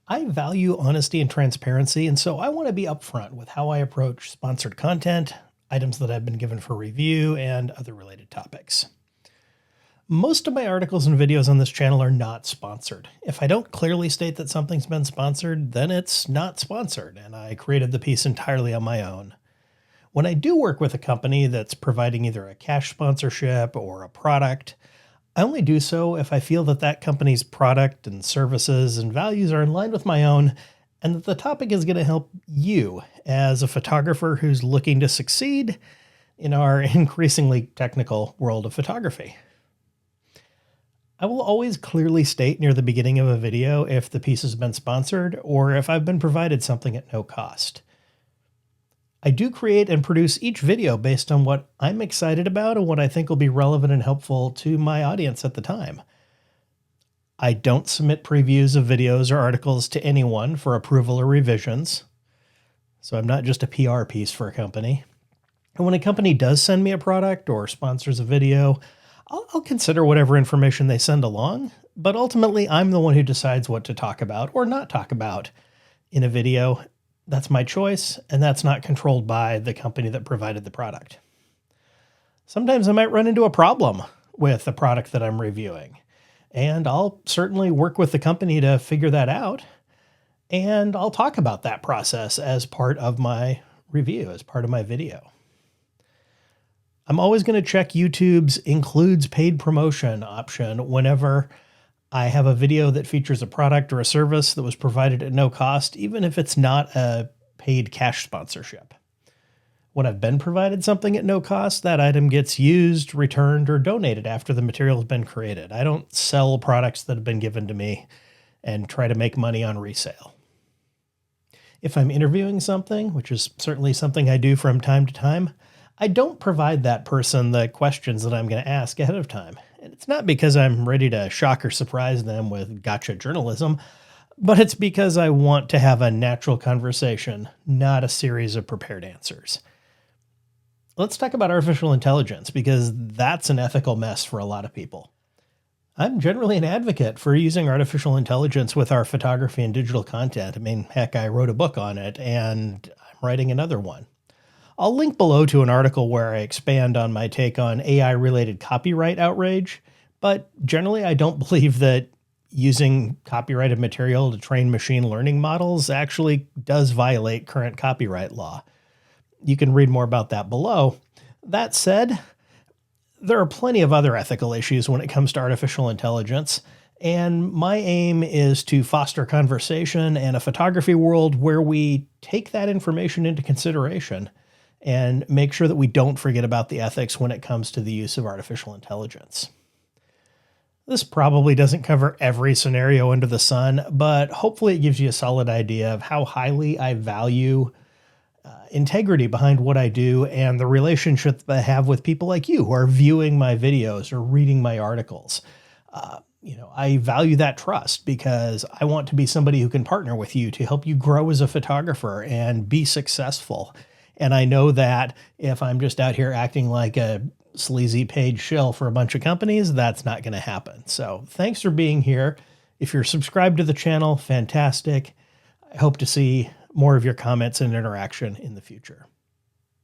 I value honesty and transparency, and so I want to be upfront with how I approach sponsored content, items that I've been given for review, and other related topics. Most of my articles and videos on this channel are not sponsored. If I don't clearly state that something's been sponsored, then it's not sponsored, and I created the piece entirely on my own. When I do work with a company that's providing either a cash sponsorship or a product, I only do so if I feel that that company's product and services and values are in line with my own, and that the topic is going to help you as a photographer who's looking to succeed in our increasingly technical world of photography. I will always clearly state near the beginning of a video if the piece has been sponsored or if I've been provided something at no cost. I do create and produce each video based on what I'm excited about and what I think will be relevant and helpful to my audience at the time. I don't submit previews of videos or articles to anyone for approval or revisions, so I'm not just a PR piece for a company. And when a company does send me a product or sponsors a video, I'll consider whatever information they send along, but ultimately I'm the one who decides what to talk about or not talk about in a video. That's my choice, and that's not controlled by the company that provided the product. Sometimes I might run into a problem with the product that I'm reviewing, and I'll certainly work with the company to figure that out, and I'll talk about that process as part of my review, as part of my video. I'm always going to check YouTube's includes paid promotion option whenever I have a video that features a product or a service that was provided at no cost, even if it's not a paid cash sponsorship. When I've been provided something at no cost, that item gets used, returned, or donated after the material has been created. I don't sell products that have been given to me and try to make money on resale. If I'm interviewing something, which is certainly something I do from time to time, I don't provide that person the questions that I'm going to ask ahead of time. And it's not because I'm ready to shock or surprise them with gotcha journalism, but it's because I want to have a natural conversation, not a series of prepared answers. Let's talk about artificial intelligence, because that's an ethical mess for a lot of people. I'm generally an advocate for using artificial intelligence with our photography and digital content. I mean, heck, I wrote a book on it, and I'm writing another one. I'll link below to an article where I expand on my take on AI-related copyright outrage, but generally I don't believe that using copyrighted material to train machine learning models actually does violate current copyright law. You can read more about that below. That said, there are plenty of other ethical issues when it comes to artificial intelligence, and my aim is to foster conversation and a photography world where we take that information into consideration and make sure that we don't forget about the ethics when it comes to the use of artificial intelligence. This probably doesn't cover every scenario under the sun, but hopefully it gives you a solid idea of how highly I value integrity behind what I do and the relationship that I have with people like you who are viewing my videos or reading my articles. I value that trust because I want to be somebody who can partner with you to help you grow as a photographer and be successful. And I know that if I'm just out here acting like a sleazy paid shill for a bunch of companies, that's not going to happen. So thanks for being here. If you're subscribed to the channel, fantastic. I hope to see more of your comments and interaction in the future.